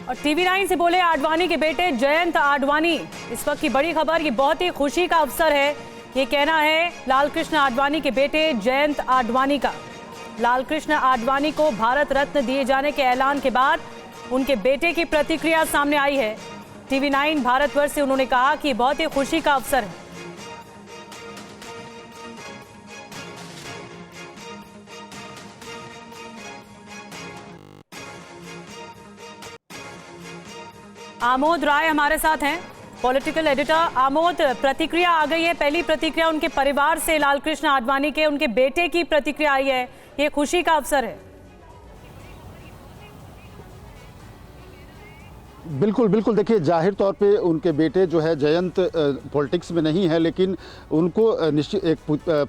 और TV9 से बोले आडवाणी के बेटे जयंत आडवाणी। इस वक्त की बड़ी खबर, ये बहुत ही खुशी का अवसर है, ये कहना है लालकृष्ण आडवाणी के बेटे जयंत आडवाणी का। लालकृष्ण आडवाणी को भारत रत्न दिए जाने के ऐलान के बाद उनके बेटे की प्रतिक्रिया सामने आई है। TV9 भारतवर्ष से उन्होंने कहा कि बहुत ही खुशी का अवसर है। आमोद राय हमारे साथ हैं, पॉलिटिकल एडिटर। आमोद, प्रतिक्रिया आ गई है, पहली प्रतिक्रिया उनके परिवार से, लालकृष्ण आडवाणी के उनके बेटे की प्रतिक्रिया आई है, ये खुशी का अवसर है। बिल्कुल बिल्कुल, देखिए जाहिर तौर पे उनके बेटे जो है जयंत पॉलिटिक्स में नहीं है, लेकिन उनको निश्चित एक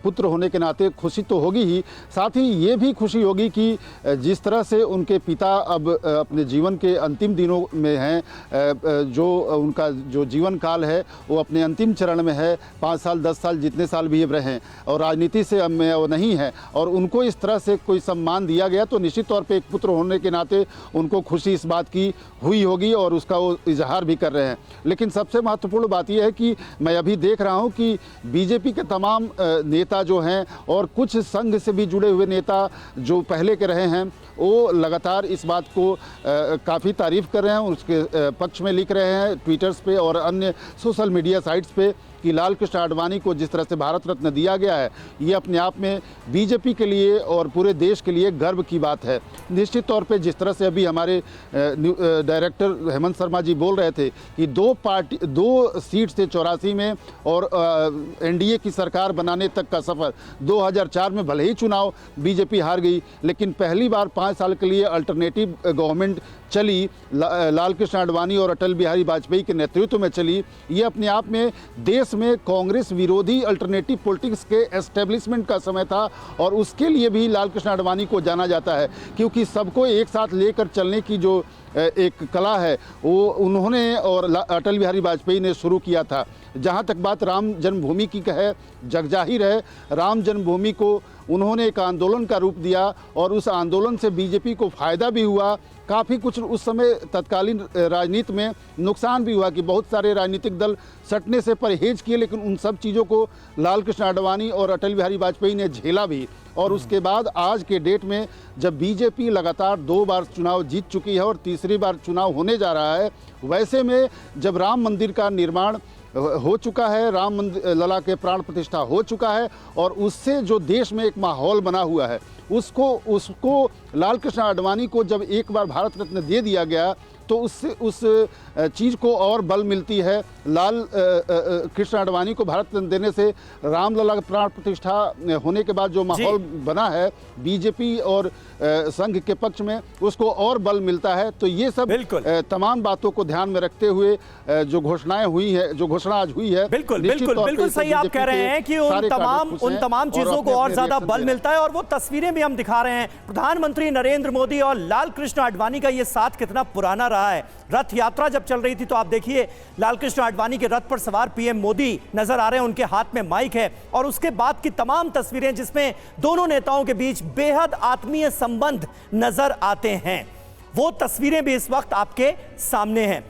पुत्र होने के नाते खुशी तो होगी ही। साथ ही ये भी खुशी होगी कि जिस तरह से उनके पिता अब अपने जीवन के अंतिम दिनों में हैं, जो उनका जो जीवन काल है वो अपने अंतिम चरण में है, 5 साल 10 साल जितने साल भी रहें और राजनीति से अब में वो नहीं है, और उनको इस तरह से कोई सम्मान दिया गया तो निश्चित तौर पर एक पुत्र होने के नाते उनको खुशी इस बात की हुई होगी और उसका वो इजहार भी कर रहे हैं। लेकिन सबसे महत्वपूर्ण बात यह है कि मैं अभी देख रहा हूं कि बीजेपी के तमाम नेता जो हैं और कुछ संघ से भी जुड़े हुए नेता जो पहले के रहे हैं वो लगातार इस बात को काफ़ी तारीफ कर रहे हैं, उसके पक्ष में लिख रहे हैं ट्विटर्स पे और अन्य सोशल मीडिया साइट्स पे कि लालकृष्ण आडवाणी को जिस तरह से भारत रत्न दिया गया है ये अपने आप में बीजेपी के लिए और पूरे देश के लिए गर्व की बात है। निश्चित तौर पे जिस तरह से अभी हमारे डायरेक्टर हेमंत शर्मा जी बोल रहे थे कि 2 सीट से 84 में और एनडीए की सरकार बनाने तक का सफ़र, 2004 में भले ही चुनाव बीजेपी हार गई लेकिन पहली बार 5 साल के लिए अल्टरनेटिव गवर्नमेंट चली, लालकृष्ण आडवाणी और अटल बिहारी वाजपेयी के नेतृत्व में चली। ये अपने आप में देश में कांग्रेस विरोधी अल्टरनेटिव पॉलिटिक्स के एस्टेब्लिशमेंट का समय था और उसके लिए भी लालकृष्ण आडवाणी को जाना जाता है क्योंकि सबको एक साथ लेकर चलने की जो एक कला है वो उन्होंने और अटल बिहारी वाजपेयी ने शुरू किया था। जहाँ तक बात राम जन्मभूमि की है, जगजाहिर है राम जन्मभूमि को उन्होंने एक आंदोलन का रूप दिया और उस आंदोलन से बीजेपी को फ़ायदा भी हुआ, काफ़ी कुछ उस समय तत्कालीन राजनीति में नुकसान भी हुआ कि बहुत सारे राजनीतिक दल सटने से परहेज किए, लेकिन उन सब चीज़ों को लालकृष्ण आडवाणी और अटल बिहारी वाजपेयी ने झेला भी। और उसके बाद आज के डेट में जब बीजेपी लगातार 2 बार चुनाव जीत चुकी है और तीसरी बार चुनाव होने जा रहा है, वैसे में जब राम मंदिर का निर्माण हो चुका है, राम मंदिर लला के प्राण प्रतिष्ठा हो चुका है और उससे जो देश में एक माहौल बना हुआ है उसको लालकृष्ण आडवाणी को जब एक बार भारत रत्न दे दिया गया तो उससे उस चीज़ को और बल मिलती है। कृष्ण आडवाणी को भारत रत्न देने से रामलला प्राण प्रतिष्ठा होने के बाद जो माहौल बना है बीजेपी और संघ के पक्ष में उसको और बल मिलता है। तो ये सब तमाम बातों को ध्यान में रखते हुए जो घोषणाएं हुई है, जो घोषणा आज हुई है, बिल्कुल सही आप कह रहे हैं कि उन तमाम चीजों को और ज्यादा बल मिलता है और वो तस्वीरें भी हम दिखा रहे हैं। प्रधानमंत्री नरेंद्र मोदी और लालकृष्ण आडवाणी का ये साथ कितना पुराना रहा है। रथ यात्रा जब चल रही थी तो आप देखिए लालकृष्ण आडवाणी के रथ पर सवार पीएम मोदी नजर आ रहे हैं, उनके हाथ में माइक है और उसके बाद की तमाम तस्वीरें जिसमें दोनों नेताओं के बीच बेहद आत्मीय संबंध नजर आते हैं, वो तस्वीरें भी इस वक्त आपके सामने हैं।